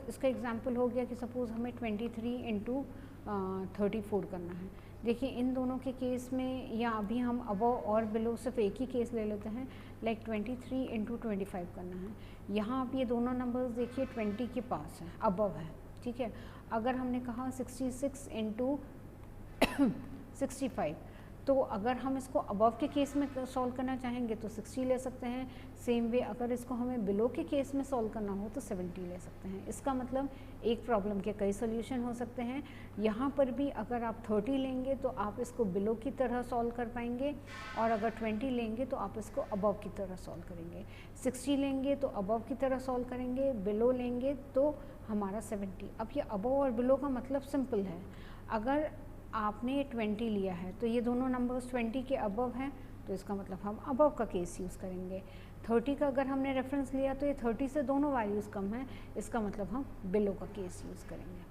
इसका एग्जांपल हो गया कि सपोज़ हमें 23 इंटू 34 करना है। देखिए इन दोनों के केस में, या अभी हम अबव और बिलो सिर्फ एक ही केस ले लेते हैं, लाइक 23 इंटू 25 करना है। यहाँ आप ये दोनों नंबर्स देखिए 20 के पास है, अबव है, ठीक है। अगर हमने कहा 66 इंटू 65, तो अगर हम इसको अबव के केस में सॉल्व करना चाहेंगे तो 60 ले सकते हैं। सेम वे अगर इसको हमें बिलो के केस में सॉल्व करना हो तो 70 ले सकते हैं। इसका मतलब एक प्रॉब्लम के कई सोल्यूशन हो सकते हैं। यहाँ पर भी अगर आप 30 लेंगे तो आप इसको बिलो की तरह सॉल्व कर पाएंगे, और अगर 20 लेंगे तो आप इसको अबव की तरह सॉल्व करेंगे। 60 लेंगे तो अबव की तरह सॉल्व करेंगे, बिलो लेंगे तो हमारा 70। अब ये अबव और बिलो का मतलब सिंपल है। अगर आपने 20 लिया है तो ये दोनों नंबर्स 20 के अबव हैं, तो इसका मतलब हम अबव का केस यूज़ करेंगे। 30 का अगर हमने रेफरेंस लिया तो ये 30 से दोनों वैल्यूज़ कम हैं, इसका मतलब हम बिलो का केस यूज़ करेंगे।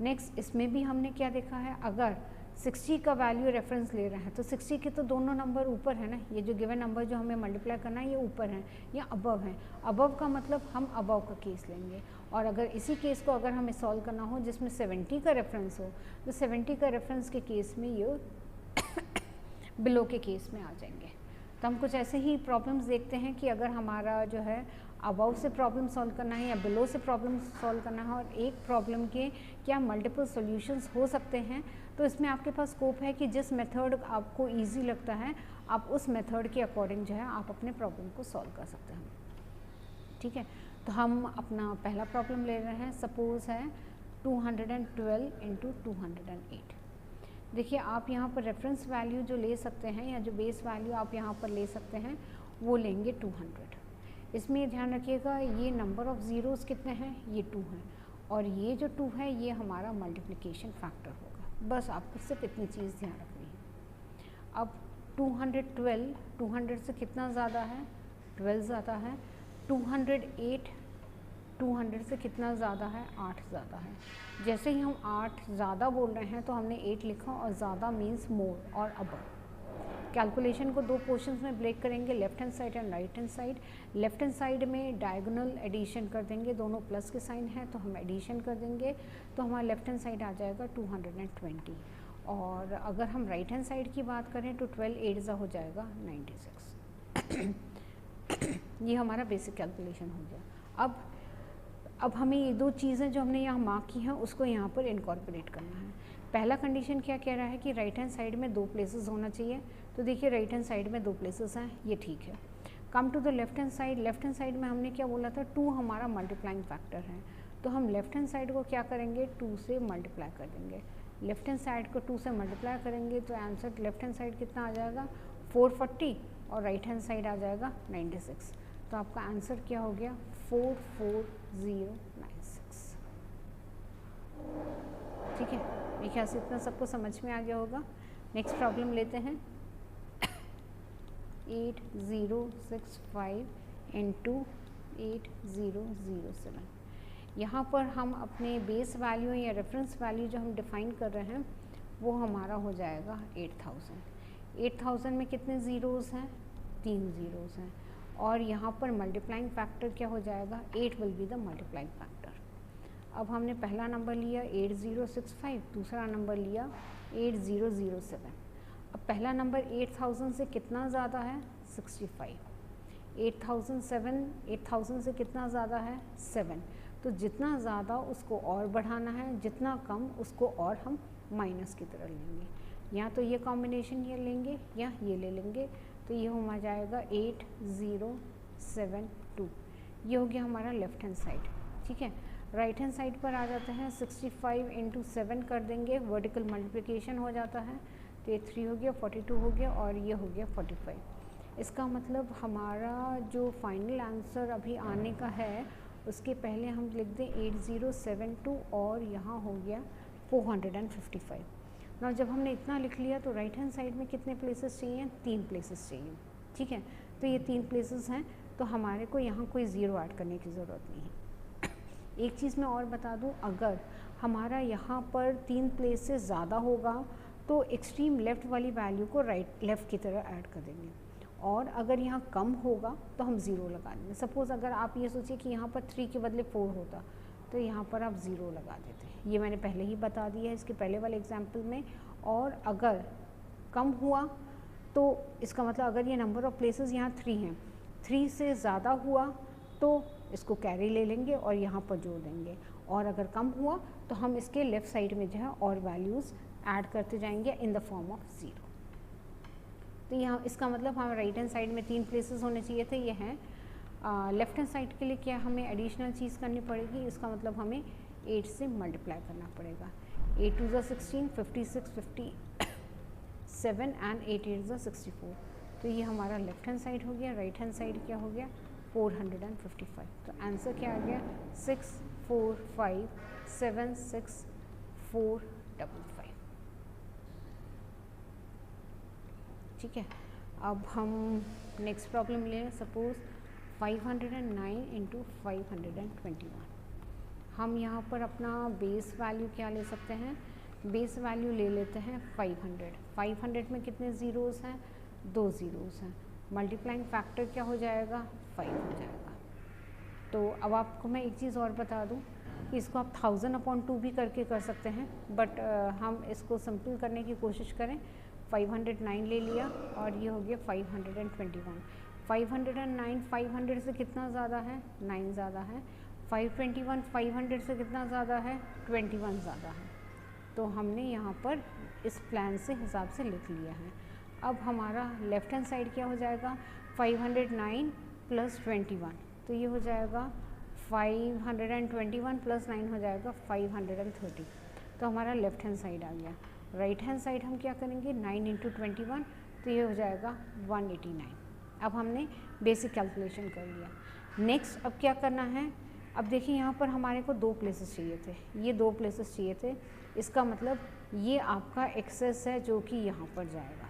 नेक्स्ट इसमें भी हमने क्या देखा है, अगर 60 का वैल्यू रेफरेंस ले रहे हैं तो 60 के तो दोनों नंबर ऊपर है ना, ये जो गिवन नंबर जो हमें मल्टीप्लाई करना है ये ऊपर है या अबव है। अबव का मतलब हम अबव का केस लेंगे। और अगर इसी केस को अगर हमें सॉल्व करना हो जिसमें 70 का रेफरेंस हो, तो 70 का रेफरेंस के केस में ये बिलो के केस में आ जाएंगे। तो हम कुछ ऐसे ही प्रॉब्लम्स देखते हैं कि अगर हमारा जो है अबव से प्रॉब्लम सॉल्व करना है या बिलो से प्रॉब्लम सॉल्व करना है, और एक प्रॉब्लम के क्या मल्टीपल सॉल्यूशंस हो सकते हैं, तो इसमें आपके पास स्कोप है कि जिस मेथड आपको इजी लगता है आप उस मेथड के अकॉर्डिंग जो है आप अपने प्रॉब्लम को सॉल्व कर सकते हैं, ठीक है। तो हम अपना पहला प्रॉब्लम ले रहे हैं, सपोज़ है 212 इंटू 208। देखिए आप यहाँ पर रेफरेंस वैल्यू जो ले सकते हैं या जो बेस वैल्यू आप यहाँ पर ले सकते हैं वो लेंगे 200। इसमें ध्यान रखिएगा ये नंबर ऑफ़ ज़ीरोज़ कितने हैं, ये 2 हैं, और ये जो 2 है ये हमारा मल्टीप्लिकेशन फैक्टर होगा। बस आपको सिर्फ इतनी चीज़ ध्यान रखनी है। अब 212 200 से कितना ज़्यादा है, 12 ज़्यादा है। 208 200 से कितना ज़्यादा है, 8 ज़्यादा है। जैसे ही हम 8 ज़्यादा बोल रहे हैं तो हमने 8 लिखा, और ज़्यादा मीन्स मोर और अबव। कैलकुलेशन को दो पोर्शंस में ब्रेक करेंगे, left hand side and right hand side. Left hand side में डायगोनल एडिशन कर देंगे, दोनों प्लस के साइन है तो हम एडिशन कर देंगे, तो हमारा लेफ्ट हैंड साइड आ जाएगा 220। और अगर हम राइट हैंड साइड की बात करें तो 12 8 हो जाएगा 96। ये हमारा बेसिक कैलकुलेशन हो गया। अब हमें ये दो चीज़ें जो हमने यहाँ मार्क की हैं उसको यहाँ पर इनकॉर्पोरेट करना है। पहला कंडीशन क्या कह रहा है कि राइट हैंड साइड में 2 प्लेसेस होना चाहिए, तो देखिए राइट हैंड साइड में 2 प्लेसेस हैं, ये ठीक है। Come to the left hand side, left hand side में हमने क्या बोला था, 2 हमारा मल्टीप्लाइंग फैक्टर है, तो हम लेफ्ट हैंड साइड को क्या करेंगे, 2 से मल्टीप्लाई कर देंगे। लेफ्ट हैंड साइड को 2 से मल्टीप्लाई करेंगे तो आंसर लेफ्ट हैंड साइड कितना आ जाएगा 440, और राइट हैंड साइड आ जाएगा 96। तो आपका आंसर क्या हो गया 44096। ठीक है, मेरे ख्याल से इतना सबको समझ में आ गया होगा। नेक्स्ट प्रॉब्लम लेते हैं 8065 इंटू 8007। यहाँ पर हम अपने बेस वैल्यू या रेफरेंस वैल्यू जो हम डिफ़ाइन कर रहे हैं वो हमारा हो जाएगा 8000। 8000 में कितने ज़ीरोज़ हैं, 3 ज़ीरोज़ हैं, और यहाँ पर मल्टीप्लाइंग फैक्टर क्या हो जाएगा, 8 will be the multiplying factor. अब हमने पहला नंबर लिया 8065, दूसरा नंबर लिया 8007। अब पहला नंबर 8000 से कितना ज़्यादा है 65, 8000 से कितना ज़्यादा है 7, तो जितना ज़्यादा उसको और बढ़ाना है, जितना कम उसको और हम माइनस की तरह लेंगे। या तो ये कॉम्बिनेशन ये लेंगे या ये ले लेंगे, तो ये हो जाएगा 8072। ये हो गया हमारा लेफ्ट हैंड साइड। ठीक है, राइट हैंड साइड पर आ जाते हैं 65 इंटू 7 कर देंगे, वर्टिकल मल्टीप्लिकेशन हो जाता है, तो ये 3 हो गया, 42 हो गया, और ये हो गया 45। इसका मतलब हमारा जो फाइनल आंसर अभी आने का है उसके पहले हम लिख दें 8072, और यहाँ हो गया 455। ना जब हमने इतना लिख लिया तो राइट हैंड साइड में कितने प्लेसेस चाहिए, 3 प्लेसेस चाहिए। ठीक है, तो ये 3 प्लेसेस हैं, तो हमारे को यहाँ कोई ज़ीरो ऐड करने की ज़रूरत नहीं है। एक चीज़ मैं और बता दूँ, अगर हमारा यहाँ पर 3 प्लेसेस ज़्यादा होगा तो एक्सट्रीम लेफ़्ट वाली वैल्यू को लेफ़्ट की तरह ऐड कर देंगे, और अगर यहाँ कम होगा तो हम ज़ीरो लगा देंगे। सपोज़ अगर आप ये सोचिए कि यहाँ पर 3 के बदले 4 होता, तो यहाँ पर आप 0 लगा देते हैं। ये मैंने पहले ही बता दिया है इसके पहले वाले एग्जाम्पल में। और अगर कम हुआ तो इसका मतलब अगर ये नंबर ऑफ़ प्लेसेस यहाँ 3 हैं, 3 से ज़्यादा हुआ तो इसको कैरी ले लेंगे और यहाँ पर जोड़ देंगे, और अगर कम हुआ तो हम इसके लेफ़्ट साइड में जो है और वैल्यूज़ ऐड करते जाएंगे इन द फॉर्म ऑफ 0। तो यहाँ इसका मतलब हम राइट हैंड साइड में 3 प्लेसेस होने चाहिए थे, ये हैं। लेफ़्ट हैंड साइड के लिए क्या हमें एडिशनल चीज़ करनी पड़ेगी, इसका मतलब हमें 8 से मल्टीप्लाई करना पड़ेगा। 8 2 16, 56, 57 एंड 8 8 64। तो ये हमारा लेफ़्ट हैंड साइड हो गया। राइट हैंड साइड क्या हो गया, 455। तो आंसर क्या आ गया, 6457645। ठीक है, अब हम नेक्स्ट प्रॉब्लम लें। Suppose 509 into 521। हम यहाँ पर अपना बेस वैल्यू क्या ले सकते हैं, बेस वैल्यू ले लेते हैं 500। 500 में कितने ज़ीरोज़ हैं, 2 ज़ीरोज़ हैं। मल्टीप्लाइंग फैक्टर क्या हो जाएगा, 5 हो जाएगा। तो अब आपको मैं एक चीज़ और बता दूँ कि इसको आप 1000/2 भी करके कर सकते हैं, बट हम इसको सिंपल करने की कोशिश करें। 509 ले लिया और ये हो गया 521। 509 500 से कितना ज़्यादा है, 9 ज़्यादा है। 521 500 से कितना ज़्यादा है, 21 ज़्यादा है। तो हमने यहाँ पर इस प्लान से हिसाब से लिख लिया है। अब हमारा लेफ़्ट हैंड साइड क्या हो जाएगा, 509 प्लस 21, तो ये हो जाएगा 521 प्लस 9 हो जाएगा 530। तो हमारा लेफ़्ट हैंड साइड आ गया। राइट हैंड साइड हम क्या करेंगे, 9 इंटू 21, तो ये हो जाएगा 189। अब हमने बेसिक कैलकुलेशन कर लिया। नेक्स्ट अब क्या करना है, अब देखिए यहाँ पर हमारे को 2 प्लेसेस चाहिए थे, ये 2 प्लेसेस चाहिए थे। इसका मतलब ये आपका एक्सेस है जो कि यहाँ पर जाएगा।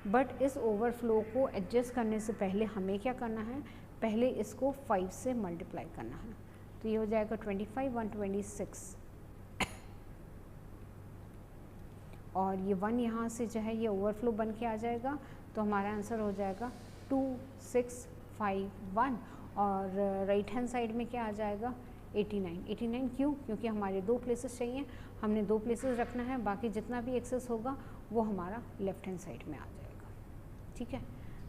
बट इस ओवरफ्लो को एडजस्ट करने से पहले हमें क्या करना है, पहले इसको 5 से मल्टीप्लाई करना है। तो ये हो जाएगा 25 126, और ये 1 यहाँ से जो है ये ओवरफ्लो बन के आ जाएगा। तो हमारा आंसर हो जाएगा 2651। और राइट हैंड साइड में क्या आ जाएगा, 89। 89 क्यों, क्योंकि हमारे 2 प्लेसेस चाहिए, हमने 2 प्लेसेस रखना है, बाकी जितना भी एक्सेस होगा वो हमारा लेफ़्ट हैंड साइड में आ जाएगा। ठीक है,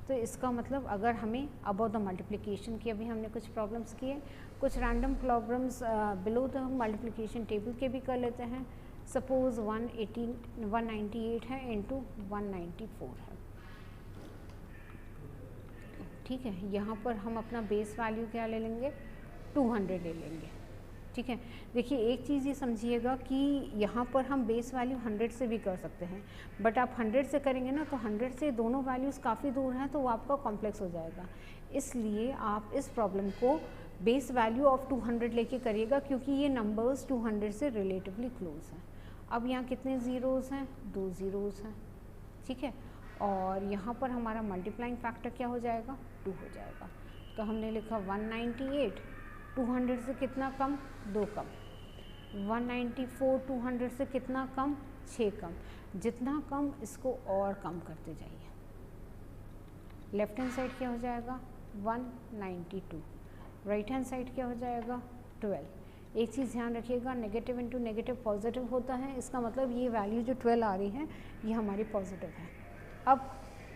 तो इसका मतलब अगर हमें अबाउट द मल्टीप्लिकेशन की, अभी हमने कुछ प्रॉब्लम्स किए, कुछ random problems below the multiplication table के भी कर लेते हैं। सपोज़ 198 है इंटू 194 है। ठीक है, यहाँ पर हम अपना बेस वैल्यू क्या ले लेंगे, 200 ले लेंगे। ठीक है, देखिए एक चीज़ ये समझिएगा कि यहाँ पर हम बेस वैल्यू 100 से भी कर सकते हैं, बट आप 100 से करेंगे ना तो 100 से दोनों वैल्यूज़ काफ़ी दूर हैं, तो वो आपका कॉम्प्लेक्स हो जाएगा। इसलिए आप इस प्रॉब्लम को बेस वैल्यू ऑफ 200 लेके करिएगा, क्योंकि ये नंबर्स 200 से रिलेटिवली क्लोज हैं। अब यहाँ कितने ज़ीरोज़ हैं, 2 ज़ीरोज़ हैं। ठीक है, और यहाँ पर हमारा मल्टीप्लाइंग फैक्टर क्या हो जाएगा, 2 हो जाएगा। तो हमने लिखा 198, 200 से कितना कम, 2 कम। 194 200 से कितना कम, 6 कम। जितना कम इसको और कम करते जाइए। लेफ्ट हैंड साइड क्या हो जाएगा, 192। राइट हैंड साइड क्या हो जाएगा, 12। एक चीज़ ध्यान रखिएगा, नेगेटिव इंटू नेगेटिव पॉजिटिव होता है, इसका मतलब ये वैल्यू जो 12 आ रही है ये हमारी पॉजिटिव है। अब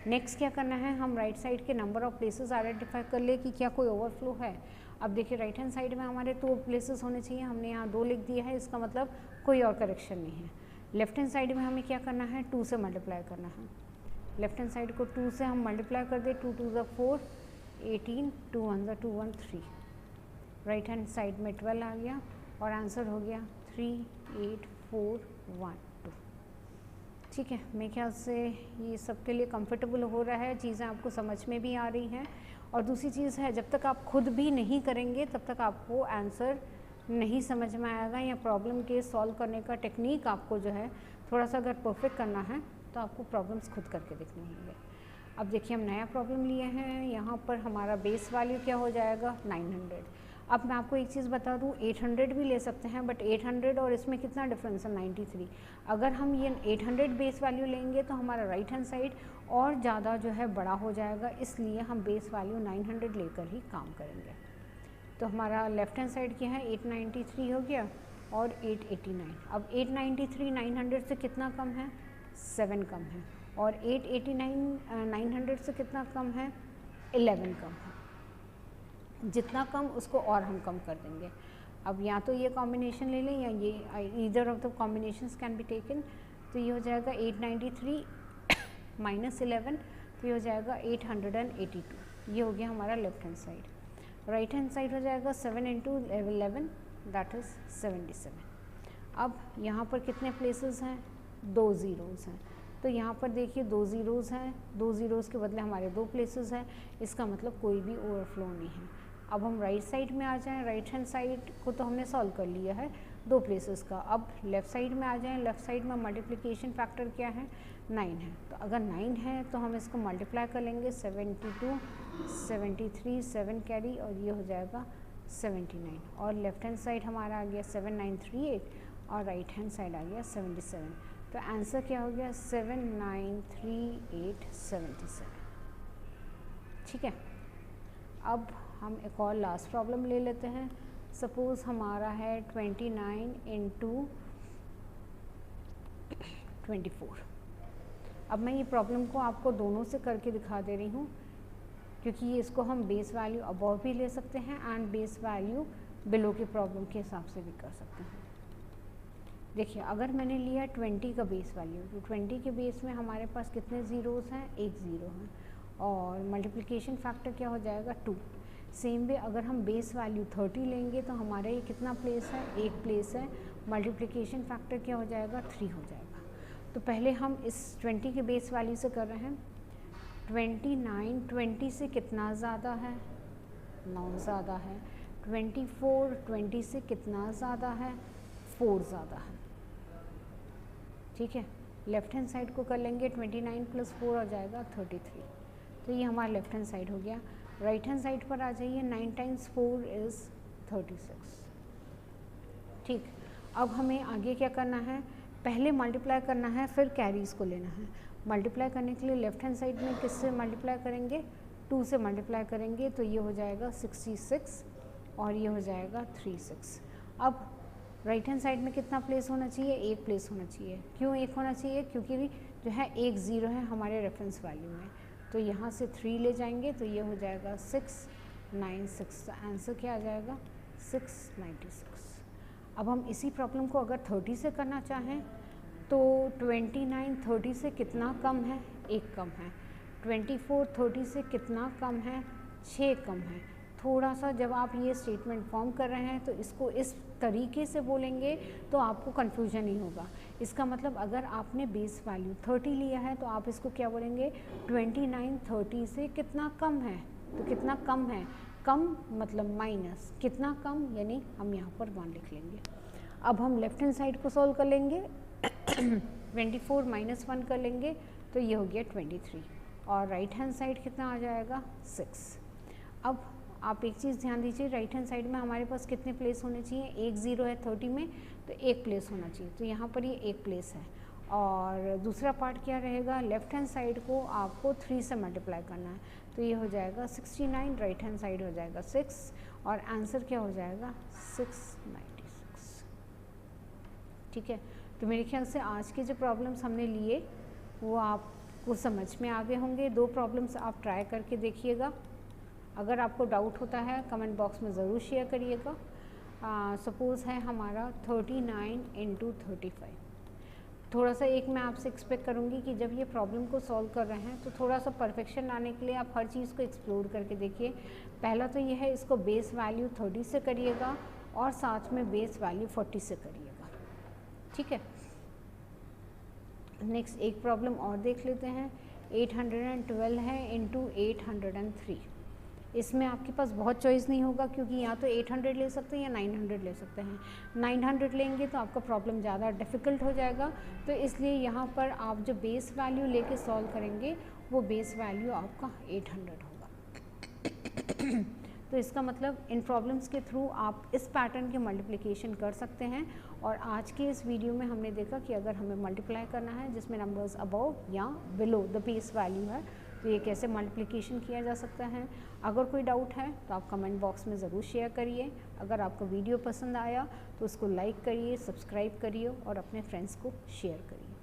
नेक्स्ट क्या करना है, हम राइट साइड के नंबर ऑफ प्लेसेस आइडेंटिफाई कर ले कि क्या कोई ओवरफ्लो है। अब देखिए राइट हैंड साइड में हमारे 2 प्लेसेस होने चाहिए, हमने यहाँ 2 लिख दिया है, इसका मतलब कोई और करेक्शन नहीं है। लेफ्ट हैंड साइड में हमें क्या करना है, 2 से मल्टीप्लाई करना है। लेफ्ट हैंड साइड को 2 से हम मल्टीप्लाई कर दे, 2 2 4 18, 2 1 2 1 3। राइट हैंड साइड में 12 आ गया और आंसर हो गया 38412। ठीक है, मेरे ख्याल से ये सबके लिए कंफर्टेबल हो रहा है, चीज़ें आपको समझ में भी आ रही हैं। और दूसरी चीज़ है, जब तक आप खुद भी नहीं करेंगे तब तक आपको आंसर नहीं समझ में आएगा, या प्रॉब्लम के सॉल्व करने का टेक्निक आपको जो है थोड़ा सा अगर परफेक्ट करना है तो आपको प्रॉब्लम्स खुद करके देखने होंगे। अब देखिए हम नया प्रॉब्लम लिए हैं, यहाँ पर हमारा बेस वैल्यू क्या हो जाएगा, 900। अब मैं आपको एक चीज़ बता दूँ, 800 भी ले सकते हैं, बट 800 और इसमें कितना डिफरेंस है, 93। अगर हम ये 800 बेस वैल्यू लेंगे तो हमारा राइट हैंड साइड और ज़्यादा जो है बड़ा हो जाएगा, इसलिए हम बेस वैल्यू 900 लेकर ही काम करेंगे। तो हमारा लेफ्ट हैंड साइड क्या है, 893 हो गया और 889। अब 893 900 से कितना कम है, 7 कम है, और 889 900 से कितना कम है, 11 कम है। जितना कम उसको और हम कम कर देंगे। अब या तो ये कॉम्बिनेशन ले लें या ये, either of the combinations can be taken. तो ये हो जाएगा 893 माइनस 11, तो ये हो जाएगा 882। ये हो गया हमारा left hand side. Right hand side हो जाएगा 7 इंटू 11 दैट इज़ 77। अब यहाँ पर कितने प्लेसेस हैं, 2 ज़ीरोज़ हैं। तो यहाँ पर देखिए 2 ज़ीरोज़ हैं, 2 ज़ीरोज़ के बदले हमारे 2 प्लेसेस हैं, इसका मतलब कोई भी ओवरफ्लो नहीं है। अब हम राइट साइड में आ जाएं, राइट हैंड साइड को तो हमने सॉल्व कर लिया है 2 प्लेसेस का। अब लेफ़्ट साइड में आ जाएं, लेफ़्ट साइड में मल्टीप्लिकेशन फैक्टर क्या है, 9 है। तो अगर 9 है तो हम इसको मल्टीप्लाई कर लेंगे, 72 73 7 कैरी और ये हो जाएगा 79। और लेफ़्ट हैंड साइड हमारा आ गया 7938 और राइट हैंड साइड आ गया 77। तो आंसर क्या हो गया, 793877। ठीक है। अब हम एक और लास्ट प्रॉब्लम ले लेते हैं। सपोज़ हमारा है 29 इंटू 24। अब मैं ये प्रॉब्लम को आपको दोनों से करके दिखा दे रही हूँ, क्योंकि ये इसको हम बेस वैल्यू अबव भी ले सकते हैं एंड बेस वैल्यू बिलो की प्रॉब्लम के हिसाब से भी कर सकते हैं। देखिए अगर मैंने लिया 20 का बेस वैल्यू, तो 20 के बेस में हमारे पास कितने ज़ीरोज़ हैं, 1 ज़ीरो हैं, और मल्टीप्लिकेशन फैक्टर क्या हो जाएगा, 2। सेम वे अगर हम बेस वैल्यू 30 लेंगे तो हमारे ये कितना प्लेस है, 1 प्लेस है, मल्टीप्लिकेशन फैक्टर क्या हो जाएगा, 3 हो जाएगा। तो पहले हम इस 20 के बेस वैल्यू से कर रहे हैं। 29 20 से कितना ज़्यादा है, 9 ज़्यादा है। 24 20 से कितना ज़्यादा है, 4 ज़्यादा है। ठीक है, लेफ़्ट हैंड साइड को कर लेंगे, 29 + 4 हो जाएगा 33। तो ये हमारा लेफ़्ट हैंड साइड हो गया। राइट हैंड साइड पर आ जाइए, 9 × 4 = 36। ठीक, अब हमें आगे क्या करना है, पहले मल्टीप्लाई करना है, फिर कैरीज़ को लेना है। मल्टीप्लाई करने के लिए लेफ़्ट हैंड साइड में किससे मल्टीप्लाई करेंगे, 2 से मल्टीप्लाई करेंगे, तो ये हो जाएगा 66 और ये हो जाएगा 36। अब राइट हैंड साइड में कितना प्लेस होना चाहिए, 1 प्लेस होना चाहिए। क्यों 1 होना चाहिए, क्योंकि जो है 1 ज़ीरो है हमारे रेफरेंस वैल्यू में। तो यहाँ से 3 ले जाएंगे तो ये हो जाएगा 696। तो आंसर क्या आ जाएगा, 696। अब हम इसी प्रॉब्लम को अगर 30 से करना चाहें तो 29 30 से कितना कम है, 1 कम है। 24 30 से कितना कम है, 6 कम है। थोड़ा सा जब आप ये स्टेटमेंट फॉर्म कर रहे हैं तो इसको इस तरीके से बोलेंगे तो आपको कन्फ्यूजन नहीं होगा। इसका मतलब अगर आपने बेस वैल्यू 30 लिया है तो आप इसको क्या बोलेंगे, 29 30 से कितना कम है। तो कितना कम है, कम मतलब माइनस, कितना कम यानी हम यहाँ पर 1 लिख लेंगे। अब हम लेफ़्ट हैंड साइड को सॉल्व कर लेंगे। 24 - 1 कर लेंगे तो ये हो गया 23 और राइट हैंड साइड कितना आ जाएगा, 6। अब आप एक चीज़ ध्यान दीजिए, राइट हैंड साइड में हमारे पास कितने प्लेस होने चाहिए, 1 ज़ीरो है 30 में, तो 1 प्लेस होना चाहिए। तो यहाँ पर ये 1 प्लेस है। और दूसरा पार्ट क्या रहेगा, लेफ़्ट हैंड साइड को आपको 3 से मल्टीप्लाई करना है। तो ये हो जाएगा 69, राइट हैंड साइड हो जाएगा 6 और आंसर क्या हो जाएगा, 696। ठीक है, तो मेरे ख्याल से आज के जो प्रॉब्लम्स हमने लिए वो आपको समझ में आ गए होंगे। 2 प्रॉब्लम्स आप ट्राई करके देखिएगा। अगर आपको डाउट होता है कमेंट बॉक्स में ज़रूर शेयर करिएगा। सपोज़ है हमारा 39 × 35। थोड़ा सा एक मैं आपसे एक्सपेक्ट करूँगी कि जब ये प्रॉब्लम को सॉल्व कर रहे हैं तो थोड़ा सा परफेक्शन लाने के लिए आप हर चीज़ को एक्सप्लोर करके देखिए। पहला तो ये है, इसको बेस वैल्यू 30 से करिएगा और साथ में बेस वैल्यू 40 से करिएगा। ठीक है, नेक्स्ट एक प्रॉब्लम और देख लेते हैं। 812 है × 803। इसमें आपके पास बहुत चॉइस नहीं होगा, क्योंकि या तो 800 ले सकते हैं या 900 ले सकते हैं। 900 लेंगे तो आपका प्रॉब्लम ज़्यादा डिफ़िकल्ट हो जाएगा। तो इसलिए यहाँ पर आप जो बेस वैल्यू लेके सॉल्व करेंगे वो बेस वैल्यू आपका 800 होगा। तो इसका मतलब इन प्रॉब्लम्स के थ्रू आप इस पैटर्न के मल्टीप्लिकेशन कर सकते हैं। और आज के इस वीडियो में हमने देखा कि अगर हमें मल्टीप्लाई करना है जिसमें नंबर्स अबव या बिलो द बेस वैल्यू है, तो ये कैसे मल्टीप्लिकेशन किया जा सकता है। अगर कोई डाउट है तो आप कमेंट बॉक्स में ज़रूर शेयर करिए। अगर आपको वीडियो पसंद आया तो उसको लाइक करिए, सब्सक्राइब करिए और अपने फ्रेंड्स को शेयर करिए।